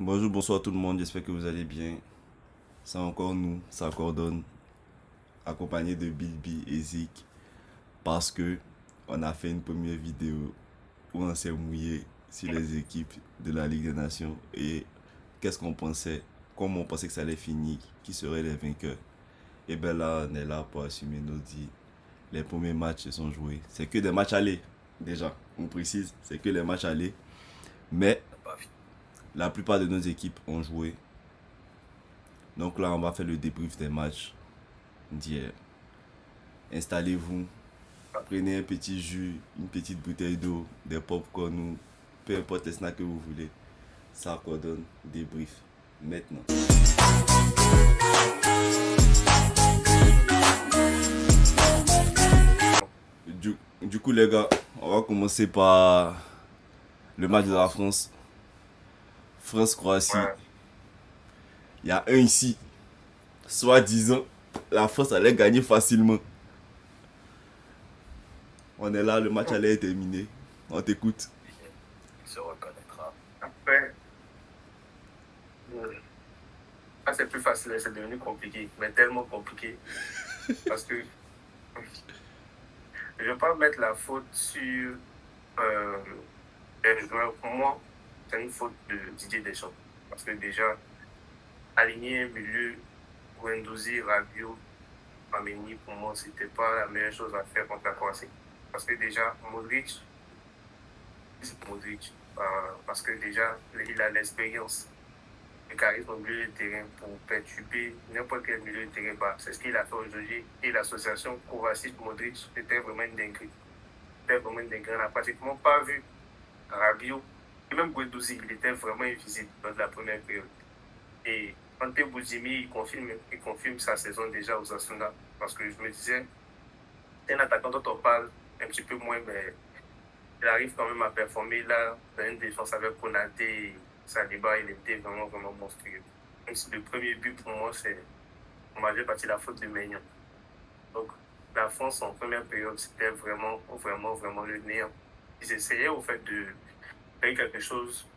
Bonjour, bonsoir tout le monde, j'espère que vous allez bien. C'est encore nous, ça coordonne, accompagné de Bilby et Zik, parce que on a fait une première vidéo où on s'est mouillé sur les équipes de la Ligue des Nations et qu'est-ce qu'on pensait, comment on pensait que ça allait finir, qui seraient les vainqueurs. Et bien là, on est là pour assumer nos dits. Les premiers matchs se sont joués. C'est que des matchs allés, déjà, on précise, c'est que les matchs allés. Mais la plupart de nos équipes ont joué. Donc là, on va faire le débrief des matchs d'hier. Installez-vous, prenez un petit jus, une petite bouteille d'eau, des pop-corn ou peu importe les snacks que vous voulez. Ça coordonne débrief maintenant. Du coup, les gars, on va commencer par le match de la France. France-Croatie. Ouais. Il y a un ici. Soi-disant, la France allait gagner facilement. On est là, le match allait être terminé. On t'écoute. Il se reconnaîtra. Après, là, c'est plus facile, c'est devenu compliqué, mais tellement compliqué. Parce que je ne vais pas mettre la faute sur euh, les joueurs. Pour moi, c'est une faute de Didier Deschamps. Parce que déjà, aligner un milieu, Guendouzi, Rabiot, Ameni, pour moi, c'était pas la meilleure chose à faire contre la Croatie. Parce que déjà, Modric, c'est Modric. Parce que déjà, il a l'expérience, le charisme au milieu de terrain pour perturber n'importe quel milieu de terrain bas. C'est ce qu'il a fait aujourd'hui. Et l'association Kovacic-Modric, c'était vraiment une dinguerie. C'était vraiment une dinguerie. On n'a pratiquement pas vu Rabiot. Et même Guendouzi, il était vraiment invisible dans la première période. Et Ante Bouzimi, il confirme sa saison déjà aux Asuna. Parce que je me disais, c'est un attaquant dont on parle un petit peu moins, mais il arrive quand même à performer là dans une défense avec Konaté et Saliba. Il était vraiment, vraiment monstrueux. Même si le premier but pour moi, c'est on m'avait parti la faute de Maignan. Donc, la France en première période, c'était vraiment, vraiment, vraiment le néant. Ils essayaient au fait de faire quelque chose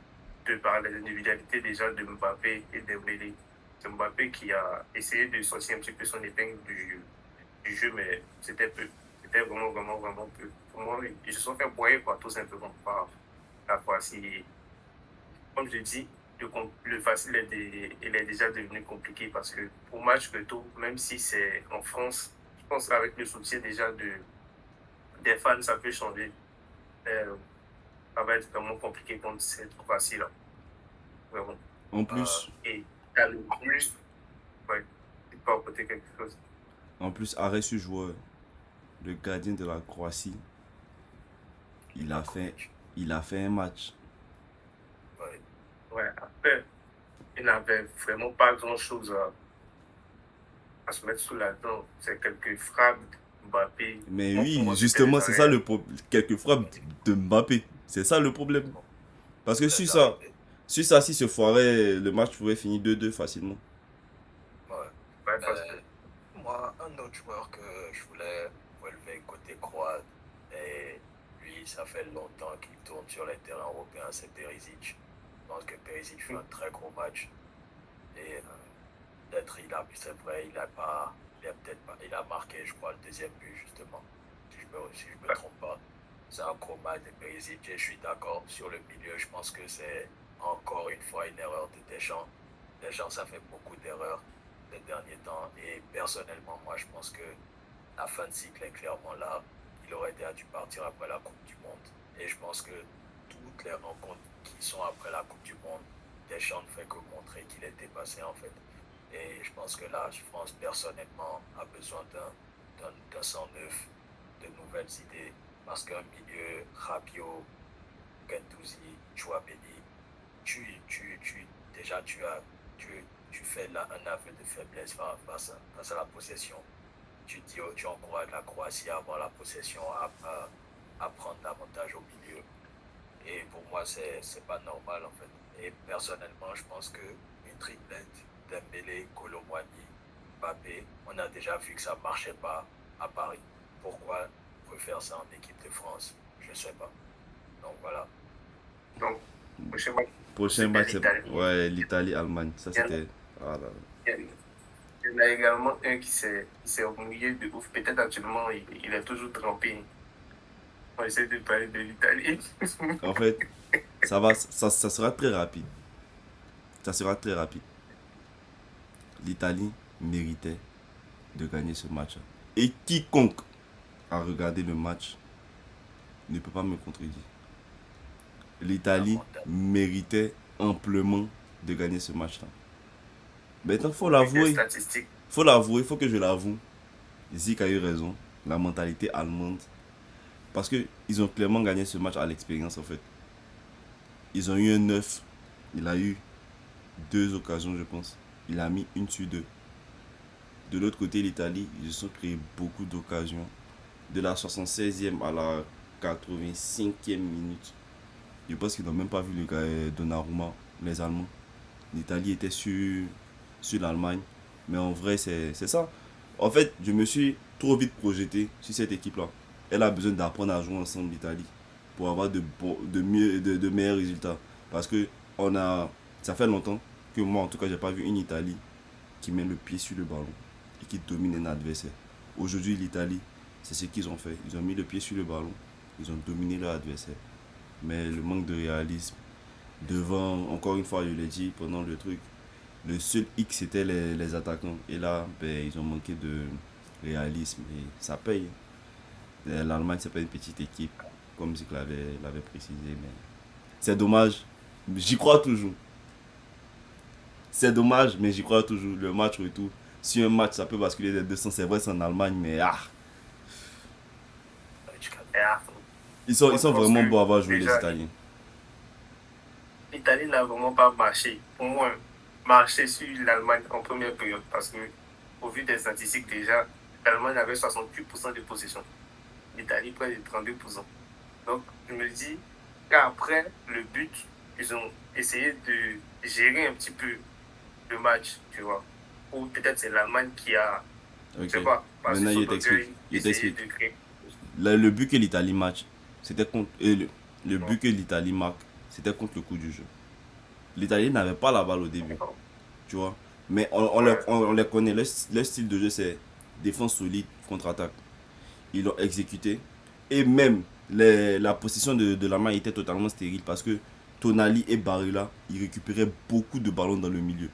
de par les individualités déjà de Mbappé et Dembélé. C'est Mbappé qui a essayé de sortir un petit peu son épingle du jeu, mais c'était peu. C'était vraiment, vraiment, vraiment peu. Pour moi, ils se sont fait broyer quoi, tout simplement par la Croatie. Comme je dis, le facile il est déjà devenu compliqué parce que pour match retour, même si c'est en France, je pense qu'avec le soutien déjà des fans, ça peut changer. Euh, Ça va être vraiment compliqué contre cette Croatie-là. Vraiment. En plus, Et t'as le plus, ouais, tu peux apporter quelque chose. arrêt sur joueur, le gardien de la Croatie, il a fait, Livakovic. il a fait un match. Ouais. Ouais, après, il n'avait vraiment pas grand-chose à se mettre sous la dent. C'est quelques frappes Mbappé. Mais Bon, pour oui, moi, c'était justement, des c'est ça arrêts. le problème. Quelques frappes de Mbappé. C'est ça le problème. Parce que Les arrêtés. sur ça, si se foirait, le match pourrait finir 2-2 facilement. Ouais. Ouais, parce que moi, un autre joueur que je voulais relever côté croate, et lui, ça fait longtemps qu'il tourne sur les terrains européens, c'est Perisic. Je pense que Perisic fait un très gros match. Et peut-être, c'est vrai, il a peut-être pas, il a marqué, je crois, le deuxième but, justement. Si je me trompe pas. C'est un gros match de Perisic et je suis d'accord. Sur le milieu, je pense que c'est encore une fois une erreur de Deschamps. Deschamps, ça fait beaucoup d'erreurs ces derniers temps. Et personnellement, moi, je pense que la fin de cycle est clairement là. Il aurait dû partir après la Coupe du Monde. Et je pense que toutes les rencontres qui sont après la Coupe du Monde, Deschamps ne fait que montrer qu'il est dépassé en fait. Et je pense que la France, personnellement, a besoin d'un sang neuf, de nouvelles idées. Parce qu'un milieu, Rabiot, Gendouzi, Chouameni, déjà tu fais là un aveu de faiblesse face à la possession. Tu encourages la Croatie à avoir la possession, à prendre l'avantage au milieu. Et pour moi, c'est pas normal en fait. Et personnellement, je pense que une triplette, Dembélé, Colomwani, Mbappé, on a déjà vu que ça marchait pas à Paris. Pourquoi refaire ça en équipe de France? Je sais pas. Donc voilà. Donc, Prochain match, Prochain c'était match, c'est l'Italie. ouais, l'Italie-Allemagne. Ça, Il y en a, c'était. Ah là là. il y en a également un qui s'est mouillé de ouf. Peut-être actuellement, il est toujours trempé. On essaie de parler de l'Italie. En fait, ça sera très rapide. Ça sera très rapide. L'Italie méritait de gagner ce match. Et quiconque a regardé le match ne peut pas me contredire. L'Italie méritait amplement de gagner ce match-là. Maintenant, faut Au vu des l'avouer. statistiques, Faut l'avouer, faut que je l'avoue. Zik a eu raison. La mentalité allemande. Parce que ils ont clairement gagné ce match à l'expérience en fait. Ils ont eu un 9. Il a eu deux occasions, je pense. Il a mis une sur deux. De l'autre côté, l'Italie, ils se sont créés beaucoup d'occasions. De la 76e à la 85e minute. Je pense qu'ils n'ont même pas vu le gars Donnarumma, les Allemands. L'Italie était sur l'Allemagne. Mais en vrai, c'est ça. En fait, je me suis trop vite projeté sur cette équipe-là. Elle a besoin d'apprendre à jouer ensemble, l'Italie, pour avoir de meilleurs résultats. Parce que ça fait longtemps que moi, en tout cas, j'ai pas vu une Italie qui met le pied sur le ballon et qui domine un adversaire. Aujourd'hui, l'Italie, c'est ce qu'ils ont fait. Ils ont mis le pied sur le ballon, ils ont dominé leur adversaire. Mais le manque de réalisme, devant, encore une fois, je l'ai dit pendant le truc, le seul X c'était les attaquants. Et là, ben, ils ont manqué de réalisme et ça paye. L'Allemagne, c'est pas une petite équipe, comme Zic l'avait précisé. Mais c'est dommage. J'y crois toujours. C'est dommage, mais j'y crois toujours. Le match retour. Si un match, ça peut basculer des 200, c'est vrai, c'est en Allemagne, mais ils moi, je sont pense vraiment que beaux à avoir joué, les déjà, Italiens. l'Italie n'a vraiment pas marché. Pour moi, marché sur l'Allemagne en première période. Parce que, au vu des statistiques, déjà, l'Allemagne avait 68% de possession. L'Italie près de 32%. Donc, je me dis qu'après le but, ils ont essayé de gérer un petit peu le match, tu vois. Ou peut-être c'est l'Allemagne qui a, je Ok. sais pas, passé Maintenant, son je t'explique. orgueil, Je essayé t'explique. de créer. Le but que l'Italie match, c'était contre. Le Non, but que l'Italie marque, c'était contre le coup du jeu. L'Italie n'avait pas la balle au début, tu vois. Mais ouais, on les connaît. Leur style de jeu, c'est défense solide, contre-attaque. Ils l'ont exécuté. Et même, la position de la main était totalement stérile parce que Tonali et Barilla, ils récupéraient beaucoup de ballons dans le milieu.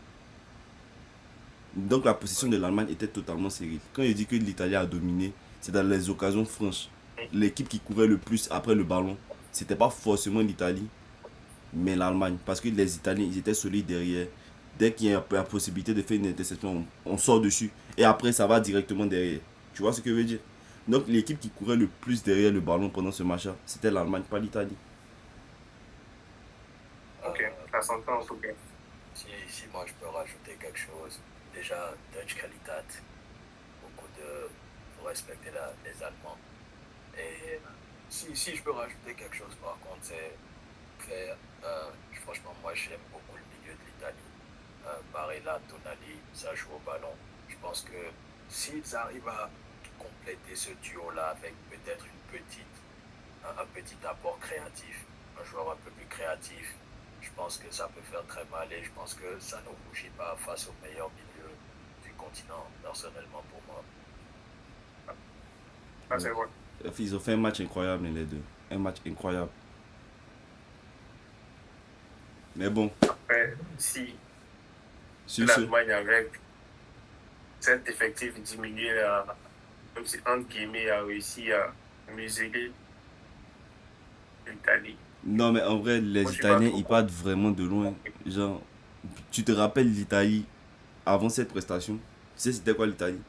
Donc la position de l'Allemagne était totalement stérile. Quand je dis que l'Italie a dominé, c'est dans les occasions franches. L'équipe qui courait le plus après le ballon, c'était pas forcément l'Italie, mais l'Allemagne. Parce que les Italiens, ils étaient solides derrière. Dès qu'il y a la possibilité de faire une interception, on sort dessus. Et après, ça va directement derrière. Tu vois ce que je veux dire? Donc l'équipe qui courait le plus derrière le ballon pendant ce match-là, c'était l'Allemagne, pas l'Italie. ok, ça s'entend en tout cas. Si moi je peux rajouter quelque chose, déjà Dutch Qualitat, beaucoup de faut respecter les Allemands. Et si je peux rajouter quelque chose par contre, c'est que franchement moi j'aime beaucoup le milieu de l'Italie. Barella, Tonali, ça joue au ballon. Je pense que s'ils arrivent à compléter ce duo-là avec peut-être un petit apport créatif, un joueur un peu plus créatif, je pense que ça peut faire très mal et je pense que ça ne rougit pas face au meilleur milieu du continent, personnellement pour moi. Ça, c'est vrai. Ils ont fait un match incroyable, les deux. Un match incroyable. Mais bon, Après, si sur ce, l'Allemagne avec cet effectif diminué, comme si entre guillemets, a réussi à museler l'Italie. non, mais en vrai, Moi, les je suis pas Italiens, trop ils content. partent vraiment de loin. Genre, tu te rappelles l'Italie avant cette prestation? Tu sais, c'était quoi l'Italie?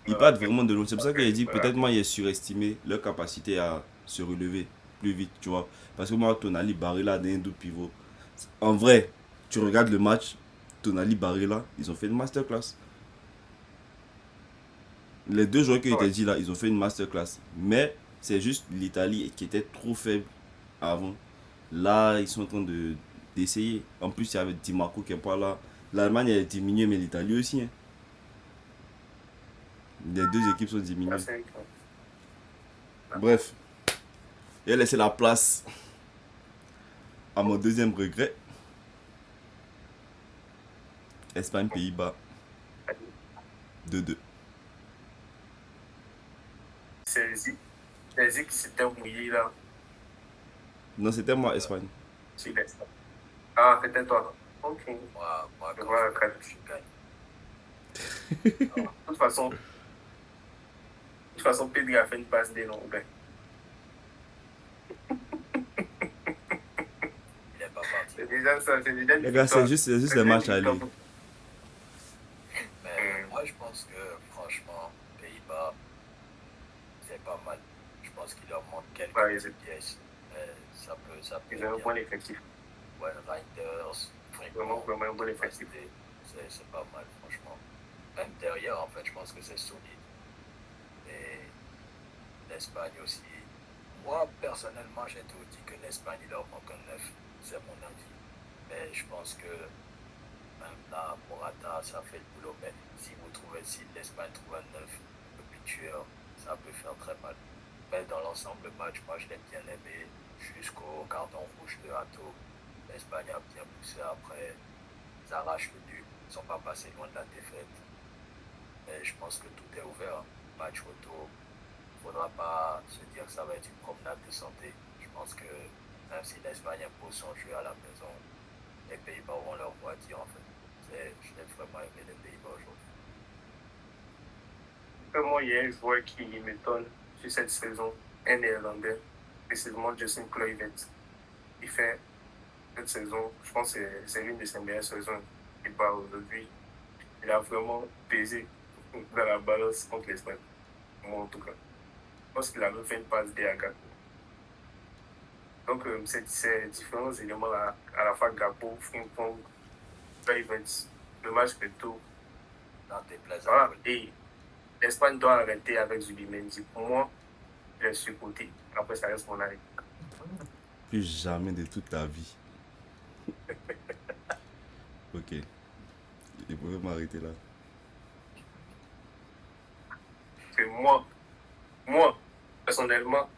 Ils partent vraiment de loin. C'est pour ça que j'ai dit, peut-être moi, j'ai surestimé leur capacité à se relever plus vite, tu vois. Parce que moi, Tonali, Barilla, d'un double pivot. En vrai, tu regardes le match, Tonali, Barilla, ils ont fait une masterclass. Les deux joueurs qui étaient Ouais, dit là, ils ont fait une masterclass. Mais c'est juste l'Italie qui était trop faible avant. Là, ils sont en train d'essayer. En plus, il y avait Di Marco qui n'est pas là. L'Allemagne a diminué, mais l'Italie aussi, hein. Les deux équipes sont ça, diminuées. c'est Bref, et laisser la place À mon deuxième regret, Espagne, Pays-Bas, 2-2. C'est Zik qui s'était mouillé là. Non, c'était moi, Espagne. Sur l'Espagne. Ah, c'était toi. Ok. Moi Je quand vois la je carte. gagne. De toute façon, Pedri a fait une passe des longs. Ben. Il n'est pas parti. C'est déjà ça, c'est déjà une Les gars, victoire. c'est juste C'est le déjà match une victoire aller. pour- Mais moi, je pense que, franchement, Pays-Bas, c'est pas mal. Je pense qu'il leur manque quelques Ouais, petites pièces. Mais ça peut Ils ont un bien. bon effectif. Ouais, Reinders, Vraiment, Frimpong, vraiment un bon effectif. c'est pas mal, franchement. Même derrière, en fait, je pense que c'est solide. Et l'Espagne aussi. Moi, personnellement, j'ai tout dit que l'Espagne, il leur manque un 9. C'est mon avis. Mais je pense que même là, Morata, ça fait le boulot. Mais si l'Espagne trouve un 9, le buteur, ça peut faire très mal. Mais dans l'ensemble, le match, moi, je l'ai bien aimé. Jusqu'au carton rouge de Hato. L'Espagne a bien poussé après. Ils arrachent le but. Ils ne sont pas passés loin de la défaite. Mais je pense que tout est ouvert. Match retour. Il ne faudra pas se dire que ça va être une promenade de santé. Je pense que même si l'Espagne impose son jeu à la maison, les Pays-Bas auront leur voix à dire en fait. Je l'ai vraiment aimé les Pays-Bas aujourd'hui. Moi, il y a un joueur qui m'étonne sur cette saison, un Néerlandais, précisément Justin Kluivert. Il fait cette saison, je pense que c'est l'une de ses meilleures saisons. Il part aujourd'hui. Il a vraiment pesé dans la balance contre l'Espagne. Moi, en tout cas. Je pense qu'il a même fait une passe D à Gakpo. Donc, ces différents éléments-là, à la fois Gakpo, Frimpong, Kluivert, le match retour. Dans tes plaisirs. Voilà. Et l'Espagne doit arrêter avec Zubimendi. Pour moi, il est surcoté. Après, ça reste mon avis. Plus jamais de toute ta vie. Ok. Il pouvait m'arrêter là. Que moi, personnellement,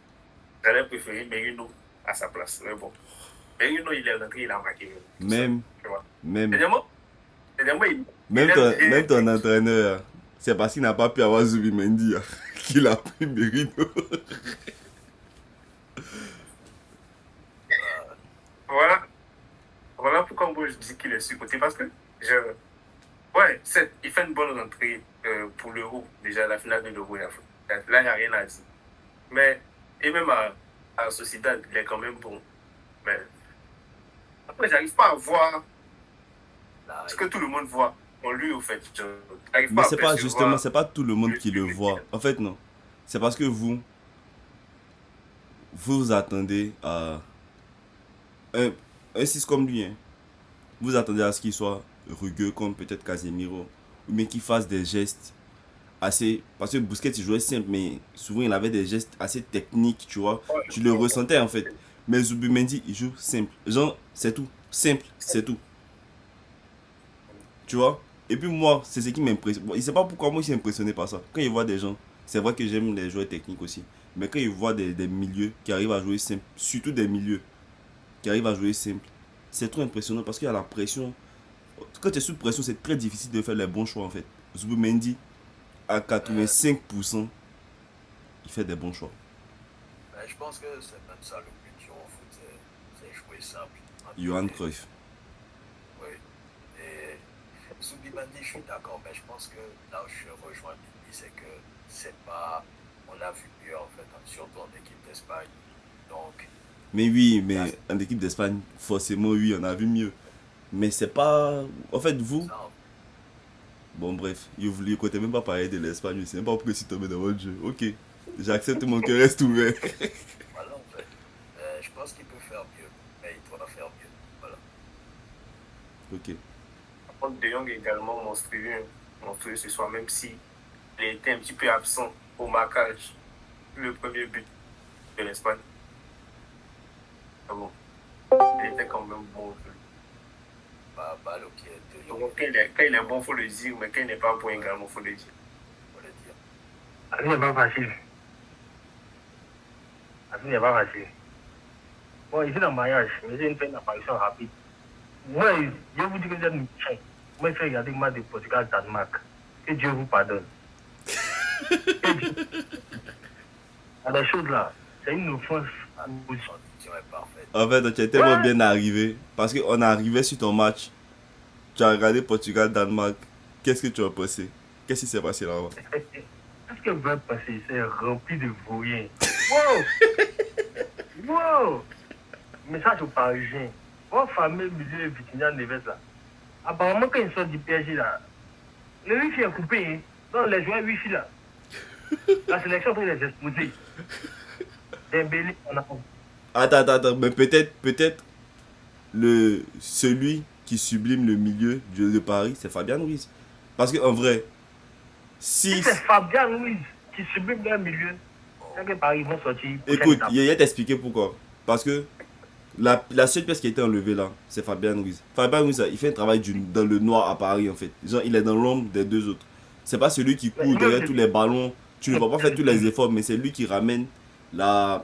j'aurais préféré Merino à sa place. Mais bon, Merino, il est rentré, il a marqué. Même, Tu vois. même, Dernièrement, même ton entraîneur, c'est parce qu'il n'a pas pu avoir Zubimendi qu'il a pris Merino. Voilà pourquoi moi je dis qu'il est surcoté. Parce que, ouais, il fait une bonne rentrée pour l'Euro, déjà la finale de l'Euro. Là, il n'y a rien à dire. Mais, et même à Sociedad, il est quand même bon. Mais, après, j'arrive pas à voir ce que tout le monde voit en lui, au fait. Mais c'est pas justement, c'est pas tout le monde qui le voit. En fait, non. C'est parce que vous attendez à un 6 comme lui. Hein. Vous attendez à ce qu'il soit rugueux comme peut-être Casemiro. Ou bien qu'il fasse des gestes assez... Parce que Busquets, il jouait simple, mais souvent, il avait des gestes assez techniques, tu vois. Tu le ressentais, en fait. Mais Zubimendi, il joue simple. Genre, c'est tout. Simple, c'est tout. Tu vois. Et puis moi, c'est ce qui m'impressionne. Bon, il ne sait pas pourquoi moi je suis impressionné par ça. Quand il voit des gens, c'est vrai que j'aime les joueurs techniques aussi. Mais quand il voit des milieux qui arrivent à jouer simple, surtout des milieux qui arrivent à jouer simple, c'est trop impressionnant parce qu'il y a la pression. Quand tu es sous pression, c'est très difficile de faire les bons choix en fait. Zubimendi, à 85%, il fait des bons choix. Mais je pense que c'est même ça le but du foot, c'est jouer simple. Johan Cruyff. Oui. Et Zubimendi, je suis d'accord, mais je pense que là où je rejoins Bibi, c'est que c'est pas. On a vu mieux en fait, surtout en équipe d'Espagne. Donc. Mais oui, mais en équipe d'Espagne, forcément, oui, on a vu mieux. Mais c'est pas. En fait, vous. Bon, bref, il ne comptait même pas parler de l'Espagne, je sais même pas pourquoi il tombé dans votre jeu. Ok, j'accepte, mon cœur reste ouvert. Voilà, en fait. Je pense qu'il peut faire mieux, mais il doit faire mieux. Voilà. Ok. Par contre, De Jong est également monstrueux ce soir, même si il était un petit peu absent au marquage. Le premier but de l'Espagne. Bon. Il était quand même bon. Balle au pied de Jong. Donc, quand il est bon, il faut le dire, mais quand il n'est pas bon également, il faut le dire. Ce n'est pas facile. Ce n'est pas facile. Bon, ici dans le mariage, mais j'ai fait une apparition rapide. Moi, je vous dis que j'ai une chaîne. Moi, je fais regarder le match de Portugal-Danemark. Que Dieu vous pardonne. Il y a des choses là, c'est une offense. Condition est parfaite. En fait, tu es tellement bien arrivé. Parce qu'on est arrivé sur ton match. Tu as regardé Portugal-Danemark. Qu'est-ce que tu as pensé? Qu'est-ce qui s'est passé là-bas? Qu'est-ce que va passer? C'est rempli de vauriens. Wow! Wow! Message aux Parisiens. Votre fameux milieu Vitinha Neves là. Apparemment, quand ils sortent du PSG là, le wifi est coupé. Hein. Donc, les joueurs wifi là. La sélection pour les exposer. Dembélé, on a. Attends, mais peut-être celui qui sublime le milieu de Paris, c'est Fabien Ruiz. Parce qu'en vrai, si c'est Fabien Ruiz qui sublime le milieu, c'est que Paris vont sortir. Écoute, il va t'expliquer pourquoi. Parce que la seule pièce qui a été enlevée là, c'est Fabien Ruiz. Fabien Ruiz, il fait un travail dans le noir à Paris en fait. Genre, il est dans l'ombre des deux autres. C'est pas celui qui court derrière tous les ballons. Tu ne vas pas faire tous les efforts, mais c'est lui qui ramène la.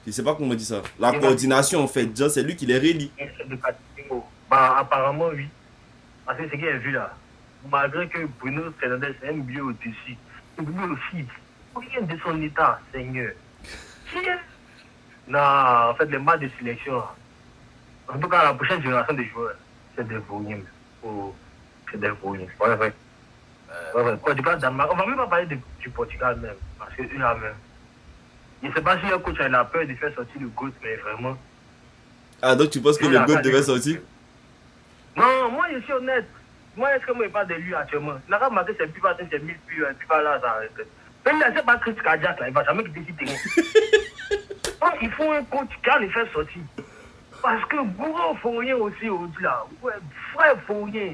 Je sais pas comment on dit ça. La coordination en fait. Genre, c'est lui qui les relie. Bah, apparemment, oui. Parce que c'est ce qu'il a vu là. Malgré que Bruno Fernandes est un milieu au-dessus. Bruno aussi, rien de son état, Seigneur. Non, en fait, les matchs de sélection, en tout cas, la prochaine génération de joueurs, c'est des vauriens. Oh, c'est des vauriens. Ouais, ouais. Portugal, Danemark. On va même pas parler du Portugal même. Parce que eux là même. Je ne sais pas si le coach a la peur de faire sortir le GOAT, mais vraiment. Ah, donc tu penses que le GOAT devait sortir? Non, moi je suis honnête. Moi, est-ce que moi je parle de lui actuellement? Il n'a pas marqué ses buts, c'est 1000 buts, et puis là, ça arrête. Même là, c'est pas crise cardiaque là, il va jamais quitter le terrain. Donc, il faut un coach qui a les faire sortir. Parce que gros, faut rien aussi aujourd'hui là. Ouais, frère, faut rien.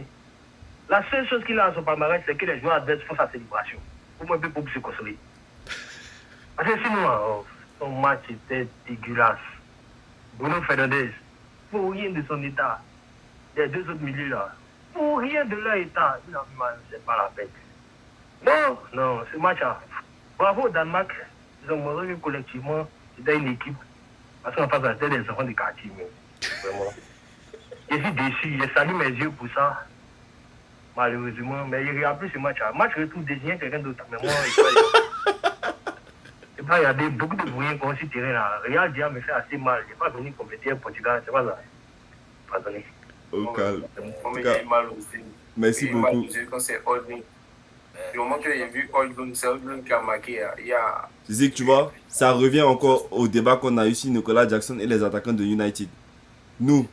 La seule chose qu'il a à son palmarès, c'est que les joueurs adverses font sa célébration. Pour moi, il peut se consoler. Parce que sinon, son match était dégueulasse. Bruno Fernandes, pour rien de son état. Les deux autres milieux là, pour rien de leur état. Non, man, c'est pas la peine. Non, ce match là. Bravo au Danemark. Ils ont montré collectivement, c'était une équipe. Parce qu'en face, c'était des enfants de quartier. Vraiment. Je suis déçu. J'ai sali mes yeux pour ça. Malheureusement. Mais il regarde plus ce match là. Match retour désigné quelqu'un d'autre. Mais moi, il y a beaucoup de bruit qu'on s'y terrain là. Real Dia me fait assez mal. Je n'ai pas venu compléter un Portugal. C'est pas ça. Pardonnez. Au calme. J'ai mal aussi. Merci beaucoup. Quand c'est Oldman. Du moment que j'ai vu Oldman, c'est Oldman qui a marqué. Il y a. Tu sais que tu vois, ça revient encore au débat qu'on a eu sur Nicolas Jackson et les attaquants de United. Nous,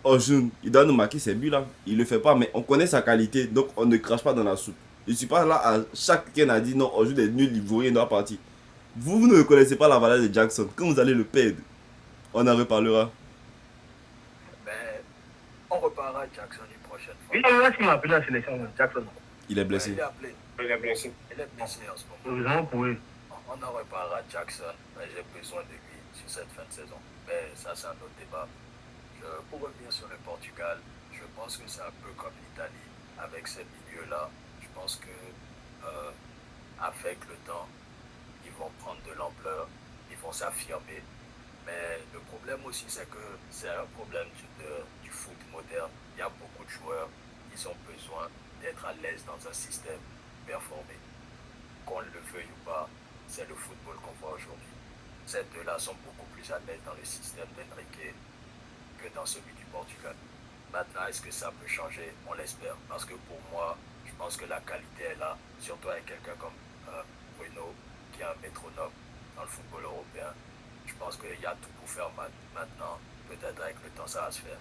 Ojun, il doit nous marquer ses buts là. Il le fait pas, mais on connaît sa qualité, donc on ne crache pas dans la soupe. Je suis pas là à chaque week-end à dire non, Ojun est nul, il vaut rien, il doit partir. Vous ne connaissez pas la valeur de Jackson. Quand vous allez le perdre, on en reparlera. Mais on reparlera Jackson une prochaine fois. Il est ce qu'il m'a appelé en sélection, Jackson. Il est blessé. Il est appelé. Il est blessé. Il est blessé en ce moment. Heureusement pour eux. On en reparlera Jackson, mais j'ai besoin de lui sur cette fin de saison. Mais ça, c'est un autre débat. Pour revenir sur le Portugal, je pense que c'est un peu comme l'Italie avec ces milieux-là. Je pense que avec le temps, ils vont prendre de l'ampleur, ils vont s'affirmer. Mais le problème aussi, c'est que c'est un problème du foot moderne. Il y a beaucoup de joueurs, ils ont besoin d'être à l'aise dans un système performé. Qu'on le veuille ou pas, c'est le football qu'on voit aujourd'hui. Ces deux-là sont beaucoup plus à l'aise dans le système d'Enrique que dans celui du Portugal. Maintenant, est-ce que ça peut changer? On l'espère. Parce que pour moi, je pense que la qualité est là, surtout avec quelqu'un comme Bruno, qui est un métronome dans le football européen. Je pense qu'il y a tout pour faire maintenant. Peut-être avec le temps, ça va se faire.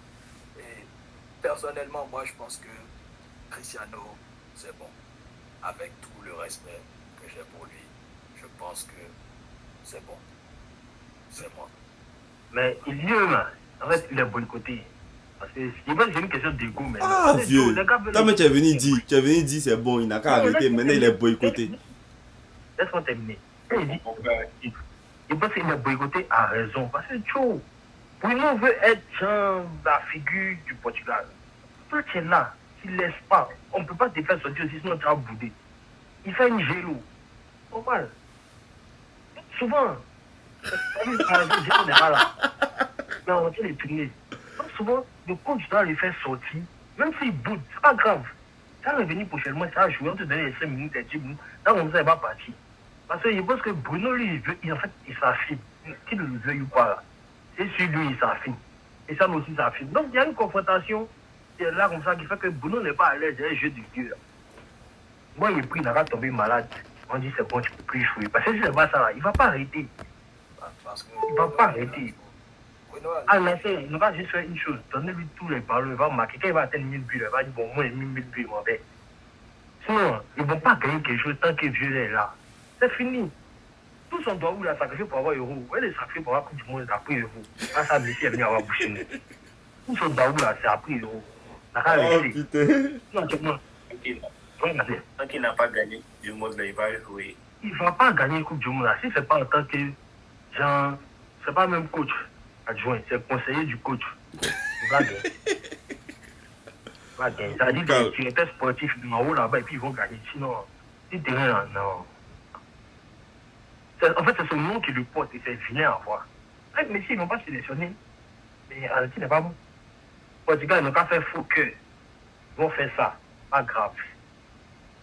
Et personnellement, moi, je pense que Cristiano, c'est bon. Avec tout le respect que j'ai pour lui, je pense que c'est bon. C'est moi. Mais il dit, en fait, il est boycotté. Parce que je pense que c'est une question d'égo. Ah, vieux. Toi, mais tu es venu dire c'est bon, il n'a qu'à arrêter. Maintenant, il est boycotté. Laisse-moi terminer. Il pense qu'il est boycotté à raison. Parce que Tchou, Bruno veut être genre la figure du Portugal. Toi, tu es là, tu ne laisses pas. On ne peut pas te faire sortir aussi, sinon tu vas bouder. Il fait une gélo. Normal. Souvent, On n'est pas là. Mais on tient les tourner. Donc souvent, le coach doit les faire sortir. Même s'il boude, c'est pas grave. Ça va revenir prochainement, ça va jouer, on te donne les 5 minutes, les 10 minutes. Là, on ne sait pas partir. Parce que je pense que Bruno, lui, en fait, il s'affine. Qu'il le veuille ou pas, là. C'est sur lui, il s'affine. Et Sam aussi s'affine. Donc, il y a une confrontation là, comme ça, qui fait que Bruno n'est pas à l'aise dans les jeux du Dieu. Là. Moi, il est pris, il va tomber malade. On dit, c'est bon, tu peux plus jouer. Parce que si c'est pas ça, là, il ne va pas arrêter. Il ne va pas arrêter. Ah, mais il ne va juste faire une chose. Donnez-lui tous les ballons, il va marquer. Quand il va atteindre 1000 buts, il va dire, bon, moi, 1000 buts, moi, ben. Sinon, ils ne vont pas gagner quelque chose tant que Vieux est là. C'est fini. Tout son doigt où il a sacrifié pour avoir Euro. Où il a sacrifié pour avoir Coupe du Monde, il a pris Euro. Là, ça, Messi est venu avoir bouché. Tout son doigt où là, c'est appris Euro. Oh putain. Non, tu vois. Tant qu'il n'a pas gagné du monde, là, il va jouer. Il ne va pas gagner Coupe du Monde. Là. Si ce n'est pas en tant que genre, c'est pas même coach adjoint, c'est conseiller du coach. Il va gagner. Il va gagner. Ça dit que les directeurs sportifs en haut là-bas et puis ils vont gagner. Sinon, si tu es là, non. En fait, c'est son nom qui le porte et c'est vilain à voir. Mais s'ils ne vont pas sélectionner, mais Argentine n'est pas bon. Portugal, ils n'ont pas fait faux cœur. Ils vont faire ça. Pas grave.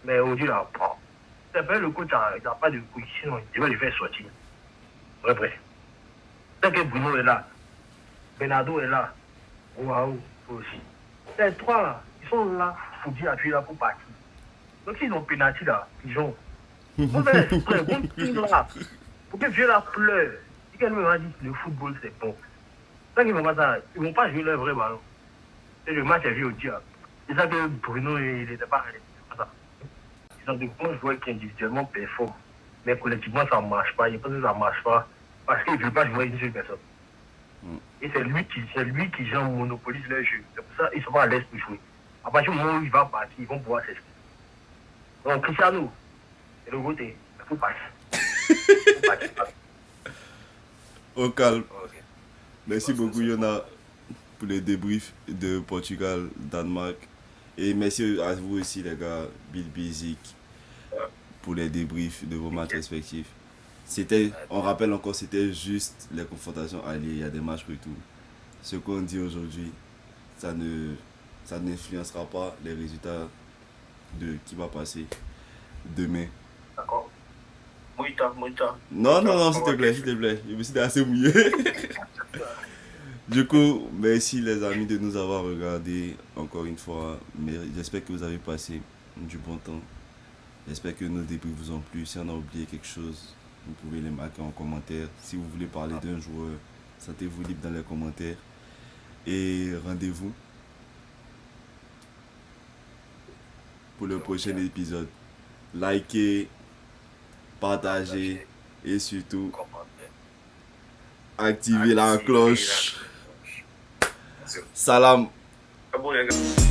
Mais aujourd'hui, là, c'est pas le coach, il n'a pas de couilles. Sinon, il va le faire sortir. Vrai. Tant que Bruno est là, Bernardo est là, waouh, aussi. Les trois là, ils sont là, il faut dire appuyer là pour partir. Donc s'ils ont pénalty là, ils ont. Vous faites exprès, vous tirez là. Pour que Dieu la pleure. Si quelqu'un m'a dit que le football c'est bon. Tant qu'ils vont pas ça, ils vont pas jouer leur vrai ballon. Et le match est vu au diable. C'est ça que Bruno, il n'était pas. Ils ont de bons joueurs qui individuellement performent. Mais collectivement, ça ne marche pas. Ils pensent que ça ne marche pas. Parce qu'ils ne veulent pas jouer une seule personne. Et c'est lui qui genre, monopolise leur jeu. C'est pour ça qu'ils ne sont pas à l'aise pour jouer. À partir du moment où il va partir, ils vont pouvoir s'exprimer. Donc, Cristiano, c'est le côté. Il faut partir. Au calme. Merci beaucoup, Yona, pour les débriefs de Portugal, Danemark. Et merci à vous aussi, les gars, Bill Bizik, pour les débriefs de vos matchs respectifs. On rappelle encore, c'était juste les confrontations alliées, il y a des matchs et tout. Ce qu'on dit aujourd'hui, ça n'influencera pas les résultats de qui va passer demain. D'accord. Mouita. Non, s'il te plaît. Je me suis assez mouillé. Du coup, merci les amis de nous avoir regardés encore une fois. Mais j'espère que vous avez passé du bon temps. J'espère que nos débriefs vous ont plu. Si on a oublié quelque chose, vous pouvez les marquer en commentaire. Si vous voulez parler d'un joueur, sentez-vous libre dans les commentaires. Et rendez-vous pour le prochain épisode. Likez, partagez et surtout activez la cloche. Salam. Ah bon, les gars.